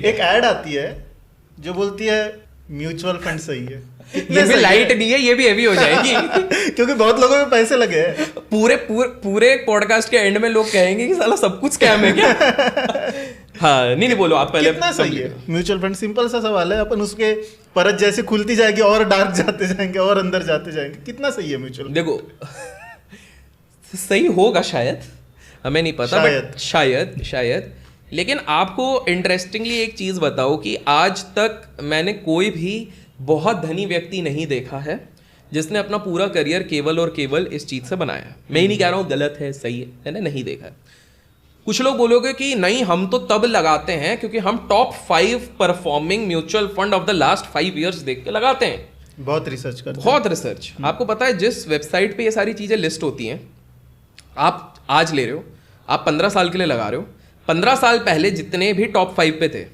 एक ऐड आती है जो बोलती है म्यूचुअल फंड सही है। ये भी लाइट नहीं है, ये भी हेवी हो जाएगी क्योंकि बहुत लोगों में पैसे लगे हैं। पूरे पॉडकास्ट के एंड में लोग कहेंगे कि साला सब कुछ स्कैम है क्या। हाँ नहीं बोलो आप पहले। कितना सही है म्यूचुअल फंड? सिंपल सा सवाल है, अपन उसके परत जैसे खुलती जाएगी और डार्क जाते जाएंगे और अंदर जाते जाएंगे। कितना सही है म्यूचुअल? देखो सही होगा शायद, हमें नहीं पता, बट शायद। लेकिन आपको इंटरेस्टिंगली एक चीज़ बताओ कि आज तक मैंने कोई भी बहुत धनी व्यक्ति नहीं देखा है जिसने अपना पूरा करियर केवल और केवल इस चीज़ से बनाया है। मैं ही नहीं कह रहा हूँ गलत है, सही है, मैंने नहीं देखा है। कुछ लोग बोलोगे कि नहीं हम तो तब लगाते हैं क्योंकि हम top 5 performing mutual fund of the last 5 years देख के लगाते हैं। बहुत रिसर्च करते हैं। बहुत रिसर्च। आपको पता है जिस वेबसाइट पे ये सारी चीज़ें लिस्ट होती हैं, आप आज ले रहे हो, आप 15 साल के लिए लगा रहे हो, 15 साल पहले जितने भी टॉप 5 पे थे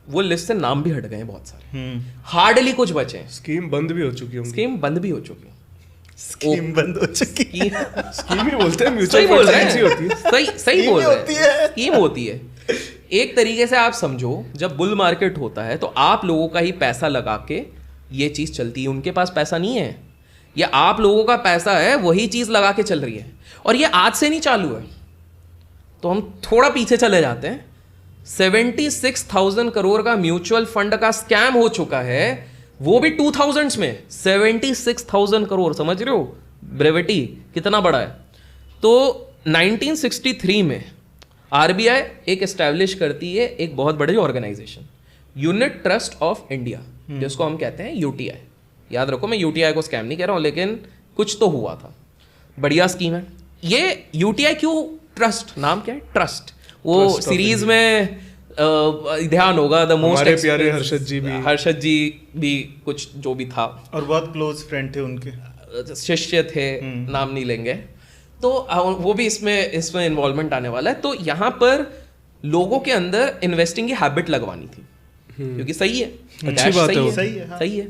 वो लिस्ट से नाम भी हट गए हैं बहुत सारे, हार्डली कुछ बचे हैं। स्कीम बंद भी हो चुकी है। स्कीम बंद भी हो चुकी है। स्कीम बंद हो चुकी है। स्कीम ही बोलते हैं, सही म्यूचुअल बोल फंड रहे ऐसी होती है। हैं, सही बोल रहे हैं। स्कीम होती है। एक तरीके से आप समझो जब बुल मार्केट होता है तो आप लोगों का ही पैसा लगा के ये चीज़ चलती है। उनके पास पैसा नहीं है, या आप लोगों का पैसा है वही चीज़ लगा के चल रही है। और ये आज से नहीं चालू है। तो हम थोड़ा पीछे चले जाते हैं। 76,000 करोड़ का म्यूचुअल फंड का स्कैम हो चुका है, वो भी 2000s में। 76,000 करोड़, समझ रहे हो ब्रेविटी कितना बड़ा है। तो 1963 में आरबीआई एक एस्टैब्लिश करती है एक बहुत बड़ी organisation, unit trust of India, जिसको हम कहते हैं यूटीआई। याद रखो मैं यूटीआई को स्कैम नहीं कह रहा हूं, लेकिन कुछ तो हुआ था। बढ़िया स्कीम है ये यूटीआई। क्यों ट्रस्ट? नाम क्या है? ट्रस्ट। वो सीरीज में ध्यान होगा द मोस्ट हमारे प्यारे हर्षद जी भी कुछ जो भी था, और बहुत क्लोज फ्रेंड थे उनके, शिष्य थे, नाम नहीं लेंगे। तो वो भी इसमें इन्वॉल्वमेंट आने वाला है। तो यहाँ पर लोगों के अंदर इन्वेस्टिंग की हैबिट लगवानी थी, क्योंकि सही है, अच्छी बात है, सही है,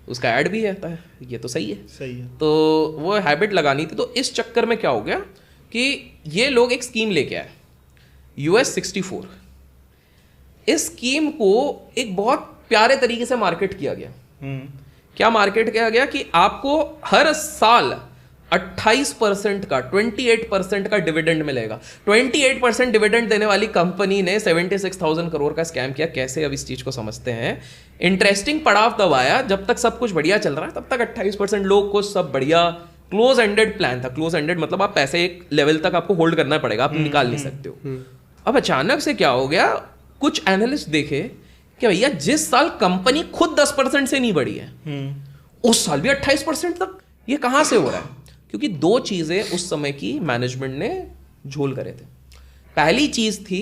उसका ऐड भी आता है, ये तो सही है। तो वो हैबिट लगानी थी। तो इस चक्कर में क्या हो गया कि ये लोग एक स्कीम लेके आए, US 64। इस स्कीम को एक बहुत प्यारे तरीके से मार्केट किया गया। क्या मार्केट किया गया कि आपको हर साल 28% का 28% का डिविडेंड मिलेगा। 28% डिविडेंड देने वाली कंपनी ने 76,000 करोड़ का स्कैम किया। कैसे? अब इस चीज को समझते हैं। इंटरेस्टिंग पड़ाव तब आया जब तक सब कुछ बढ़िया चल रहा है, तब तक 28% लोग को सब बढ़िया, क्लोज एंडेड प्लान था। क्लोज एंडेड मतलब आप पैसे एक लेवल तक आपको होल्ड करना पड़ेगा, आप निकाल नहीं सकते हो। अब अचानक से क्या हो गया, कुछ एनालिस्ट देखे कि भैया जिस साल कंपनी खुद 10% से नहीं बढ़ी है, उस साल भी 28% तक। ये कहां से हो रहा है? क्योंकि 2 चीजें उस समय की मैनेजमेंट ने झोल करे थे। पहली चीज थी,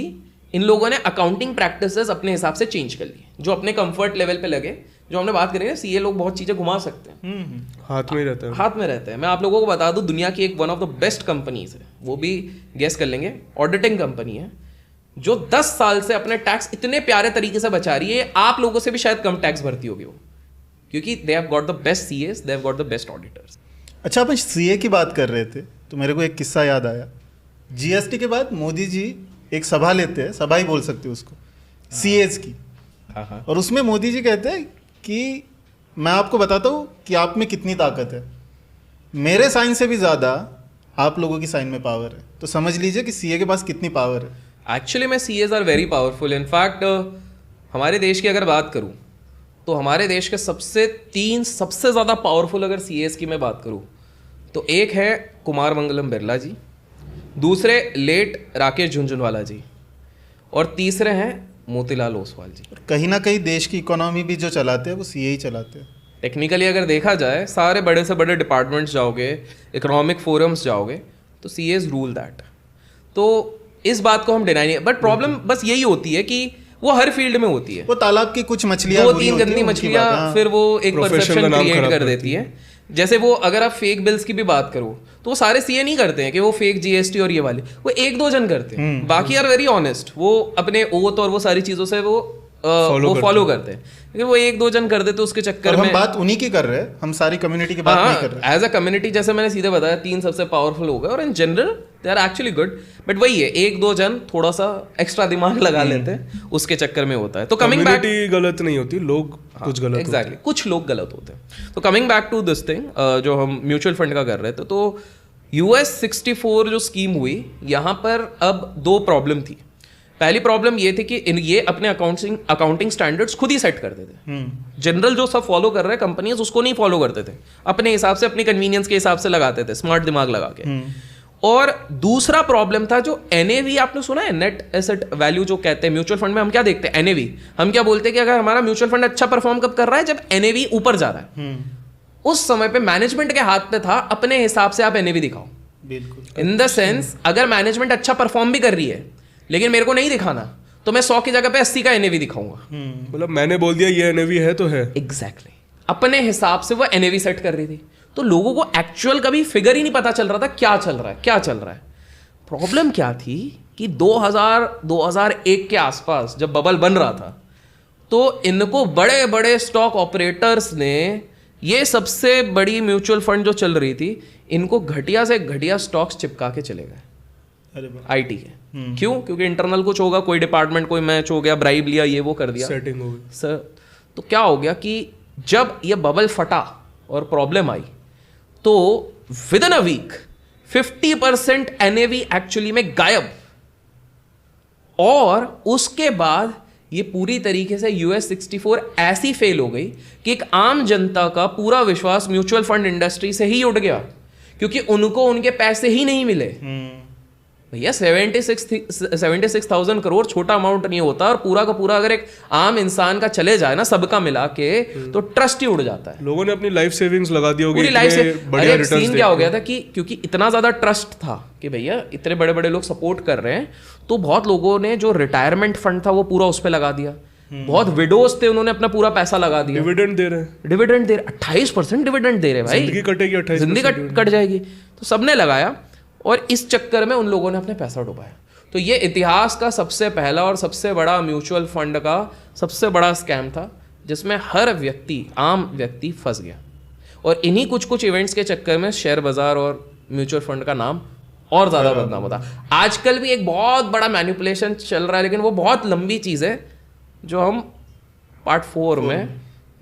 इन लोगों ने अकाउंटिंग प्रैक्टिसेस अपने हिसाब से चेंज कर ली, जो अपने कंफर्ट लेवल पे लगे। जो हमने बात करी ना, सीए लोग बहुत चीजें घुमा सकते हैं, हाथ में रहता है। मैं आप लोगों को बता दूं, दुनिया की एक one of the best companies है, वो भी गेस कर लेंगे, ऑडिटिंग कंपनी है, जो 10 साल से अपने टैक्स इतने प्यारे तरीके से बचा रही है। आप लोगों से भी शायद कम टैक्स भरती होगी वो, क्योंकि they have got the best CS, they have got the best auditors. अच्छा, अपन सीए की बात कर रहे थे तो मेरे को एक किस्सा याद आया। जीएसटी के बाद मोदी जी एक सभा लेते हैं, सभा ही बोल सकते हो उसको, सीएस की। और उसमें मोदी जी कहते हैं कि मैं आपको बताता हूँ कि आप में कितनी ताकत है, मेरे साइन से भी ज़्यादा आप लोगों की साइन में पावर है। तो समझ लीजिए कि सीए के पास कितनी पावर है। एक्चुअली में CS are very powerful. In fact हमारे देश की अगर बात करूँ तो हमारे देश के सबसे ज़्यादा पावरफुल अगर सीएस की मैं बात करूँ तो एक है कुमार मंगलम बिरला जी, दूसरे लेट राकेश झुनझुनवाला जी, और तीसरे हैं मोतीलाल ओसवाल जी। कहीं ना कहीं देश की इकोनॉमी भी जो चलाते हैं वो सीए ही चलाते हैं। टेक्निकली अगर देखा जाए, सारे बड़े से बड़े डिपार्टमेंट्स जाओगे, इकोनॉमिक फोरम्स जाओगे, तो सीएस रूल दैट। तो इस बात को हम डिनाई नहीं, बट प्रॉब्लम बस यही होती है कि वो हर फील्ड में होती है। वो तालाब की कुछ मछलियां, 2-3 गंदी मछलियां, फिर वो एक परसेप्शन क्रिएट कर देती है। जैसे वो अगर आप फेक बिल्स की भी बात करो तो वो सारे सीए नहीं करते हैं कि वो फेक जीएसटी और ये वाले, वो 1-2 जन करते हैं, बाकी आर वेरी ऑनेस्ट। वो अपने ओथ और वो सारी चीजों से वो फॉलो करते हैं, लेकिन वो 1-2 जन कर देते, उसके चक्कर में। हम बात उन्हीं की कर रहे हैं, हम सारी कम्युनिटी की बात नहीं कर रहे। एज अ कम्युनिटी, जैसे मैंने सीधे बताया, 3 सबसे पावरफुल हो गए, और in general they are actually good, but वही है, एक दो जन थोड़ा सा एक्स्ट्रा दिमाग लगा लेते हैं, उसके चक्कर में होता है। तो कमिंग बैक, गलत नहीं होती, लोग कुछ गलत एग्जैक्टली कुछ लोग गलत होते हैं। तो coming back to this thing, जो हम म्यूचुअल फंड का कर रहे थे, तो US 64 जो स्कीम हुई, यहाँ पर अब दो प्रॉब्लम थी। पहली प्रॉब्लम ये थी कि ये अपने अकाउंटिंग स्टैंडर्ड्स खुद ही सेट करते थे। जनरल जो सब फॉलो कर रहे हैं कंपनीज, उसको नहीं फॉलो करते थे, अपने हिसाब से, अपनी कन्वीनियंस के हिसाब से लगाते थे, स्मार्ट दिमाग लगा के। और दूसरा प्रॉब्लम था जो NAV, आपने सुना है, नेट एसेट वैल्यू जो कहते हैं म्यूचुअल फंड में, हम क्या देखते हैं NAV, हम क्या बोलते हैं कि अगर हमारा म्यूचुअल फंड अच्छा परफॉर्म कब कर रहा है, जब NAV ऊपर जा रहा है। उस समय पे मैनेजमेंट के हाथ पे था, अपने हिसाब से आप NAV दिखाओ। बिल्कुल। इन द सेंस, अगर मैनेजमेंट अच्छा परफॉर्म भी कर रही है लेकिन मेरे को नहीं दिखाना, तो मैं 100 की जगह पे 80 का NAV दिखाऊंगा। मतलब मैंने बोल दिया ये NAV है तो है। एग्जैक्टली, अपने हिसाब से वो NAV सेट कर रही थी, तो लोगों को एक्चुअल कभी फिगर ही नहीं पता चल रहा था क्या चल रहा है, क्या चल रहा है। प्रॉब्लम क्या थी कि 2001 के आसपास जब बबल बन रहा था, तो इनको बड़े बड़े स्टॉक ऑपरेटर्स ने, ये सबसे बड़ी म्यूचुअल फंड जो चल रही थी, इनको घटिया से घटिया स्टॉक्स चिपका के चले गए IT के। क्यों? क्योंकि इंटरनल कुछ होगा, कोई डिपार्टमेंट कोई मैच हो गया, ब्राइब लिया, ये वो कर दिया, सेटिंग हो गई सर। तो क्या हो गया कि जब ये बबल फटा और प्रॉब्लम आई, तो within a week 50% NAV actually में गायब। और उसके बाद ये पूरी तरीके से US 64 ऐसी फेल हो गई कि एक आम जनता का पूरा विश्वास म्यूचुअल फंड इंडस्ट्री से ही उड़ गया, क्योंकि उनको उनके पैसे ही नहीं मिले। भैया 76,000 करोड़ छोटा अमाउंट नहीं होता, और पूरा का पूरा अगर एक आम इंसान का चले जाए ना, सबका मिला के, तो ट्रस्ट ही उड़ जाता है। लोगों ने अपनी लाइफ सेविंग्स लगा दी होगी, पूरी लाइफ से। बढ़िया रिटर्न्स। सीन क्या हो गया था कि क्योंकि इतना ज्यादा ट्रस्ट था कि भैया इतने बड़े बड़े लोग सपोर्ट कर रहे हैं, तो बहुत लोगों ने जो रिटायरमेंट फंड था वो पूरा उस पर लगा दिया। बहुत विडोज थे, उन्होंने अपना पूरा पैसा लगा दिया। डिविडेंड दे रहे हैं, 28% डिविडेंड दे रहे हैं भाई। जिंदगी कटेगी, 28% जिंदगी कट जाएगी। तो सबने लगाया, और इस चक्कर में उन लोगों ने अपने पैसा डुबाया। तो ये इतिहास का सबसे पहला और सबसे बड़ा म्यूचुअल फंड का सबसे बड़ा स्कैम था, जिसमें हर व्यक्ति, आम व्यक्ति फंस गया। और इन्हीं कुछ कुछ इवेंट्स के चक्कर में शेयर बाजार और म्यूचुअल फंड का नाम और ज़्यादा बदनाम होता। आजकल भी एक बहुत बड़ा मैनिपुलेशन चल रहा है, लेकिन वो बहुत लंबी चीज़ है, जो हम पार्ट 4 में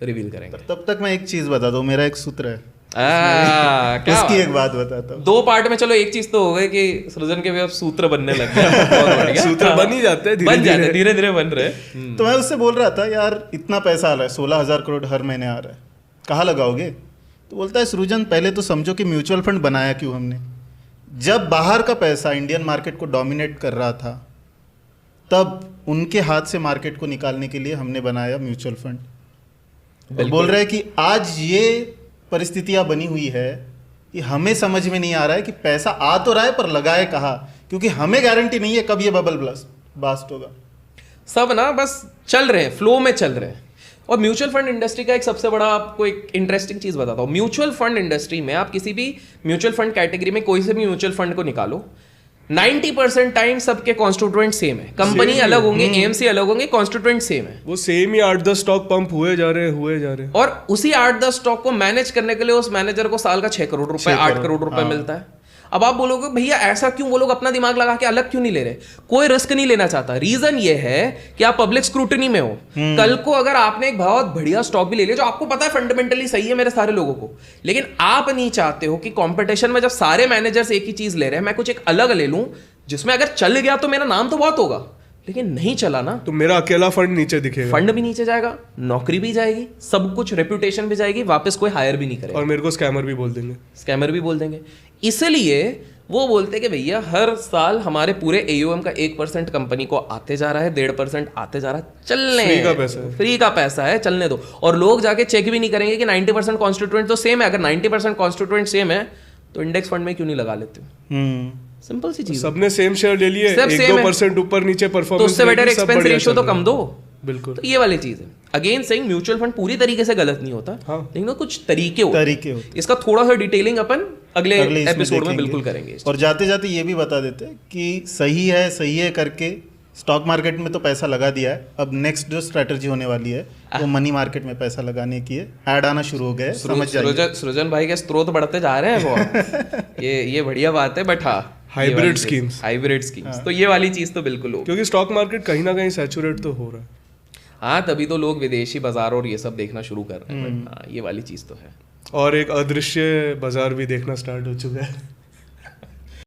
रिवील करेंगे। तब तक मैं एक चीज़ बता दूँ, मेरा एक सूत्र है, क्या उसकी एक बात बताता हूँ। 2 पार्ट में चलो, एक चीज तो हो गई कि सृजन के भी अब सूत्र बनने लग गए। सूत्र बन ही जाते हैं, धीरे धीरे बन रहे। तो मैं उससे बोल रहा था, यार इतना पैसा आ रहा है, 16,000 करोड़ हर महीने आ रहा है, कहाँ लगाओगे? तो बोलता है, सृजन पहले तो समझो कि म्यूचुअल फंड बनाया क्यों हमने। जब बाहर का पैसा इंडियन मार्केट को डोमिनेट कर रहा था, तब उनके हाथ से मार्केट को निकालने के लिए हमने बनाया म्यूचुअल फंड। बोल रहे हैं कि आज ये परिस्थितियां बनी हुई है कि हमें समझ में नहीं आ रहा है कि पैसा आ तो रहा है, पर लगाए कहाँ, क्योंकि हमें गारंटी नहीं है कब ये बबल बास्ट होगा। सब ना बस चल रहे हैं, फ्लो में चल रहे हैं। और म्यूचुअल फंड इंडस्ट्री का एक सबसे बड़ा, आपको एक इंटरेस्टिंग चीज बताता हूँ। म्यूचुअल फंड इंडस्ट्री में आप किसी भी म्यूचुअल फंड कैटेगरी में कोई से भी म्यूचुअल फंड को निकालो, 90% टाइम सबके कॉन्स्टिट्यूएंट सेम है। कंपनी अलग होंगे, AMC अलग होंगे, कॉन्स्टिट्यूएंट सेम है। वो सेम ही 8-10 स्टॉक पंप हुए जा रहे हैं। और उसी 8-10 स्टॉक को मैनेज करने के लिए उस मैनेजर को साल का 6 करोड़ रुपए, 8 करोड़ रुपए मिलता है। अब आप बोलोगे भैया ऐसा क्यों, वो लोग अपना दिमाग लगा के अलग क्यों नहीं ले रहे? कोई रिस्क नहीं लेना चाहता। रीजन ये है कि आप पब्लिक स्क्रूटनी में हो। कल को अगर आपने एक बहुत बढ़िया स्टॉक भी ले लिया जो आपको पता है फंडामेंटली सही है मेरे सारे लोगों को, लेकिन आप नहीं चाहते हो कि कंपटीशन में जब सारे मैनेजर्स एक ही चीज ले रहे हैं, मैं कुछ एक अलग ले लूं जिसमें अगर चल गया तो मेरा नाम तो बहुत होगा, लेकिन नहीं चला ना तो मेरा अकेला फंड नीचे दिखेगा। फंड भी नीचे जाएगा, नौकरी भी जाएगी, सब कुछ, रेपुटेशन भी जाएगी, वापस कोई हायर भी नहीं करेगा, और मेरे को स्कैमर भी बोल देंगे। इसलिए वो बोलते कि भैया हर साल हमारे पूरे AUM का 1% कंपनी को आते जा रहा है, 1.5% आते जा रहा है, चलने फ्री का पैसा है, चलने दो। और लोग जाके चेक भी नहीं करेंगे कि 90% कॉन्स्टिट्यूएंट तो सेम है। अगर 90% कॉन्स्टिट्यूएंट सेम है तो इंडेक्स फंड में क्यों नहीं लगा लेते हो? सिंपल सी चीज, सबने सेम शेयर ले लिए, 1-2% ऊपर नीचे परफॉर्मेंस, तो उससे बेटर एक्सपेंस रेशियो तो कम दो। बिल्कुल, तो ये वाली चीज है। अगेन सेइंग म्यूचुअल फंड पूरी तरीके से गलत नहीं होता, लेकिन तो कुछ तरीके होते। इसका थोड़ा सा डिटेलिंग अपन अगले एपिसोड में बिल्कुल करेंगे। और जाते जाते ये भी बता देते हैं कि सही है करके स्टॉक मार्केट में तो पैसा लगा दिया है, अब नेक्स्ट जो स्ट्रेटजी होने वाली है वो मनी मार्केट में पैसा लगाने की है। ऐड आना शुरू हो गए, समझ जाइए। सृजन भाई के स्रोत बढ़ते जा रहे हैं वो ये बढ़िया बात है। बट हाँ, हाइब्रिड स्कीम्स, हाइब्रिड स्कीम्स, तो ये वाली चीज तो बिल्कुल हो। क्योंकि स्टॉक मार्केट कहीं ना कहीं सैचुरेट तो हो रहा है। हाँ, तभी तो लोग विदेशी बाजार और ये सब देखना शुरू कर रहे हैं। हाँ, ये वाली चीज तो है। और एक अदृश्य बाजार भी देखना स्टार्ट हो चुका है।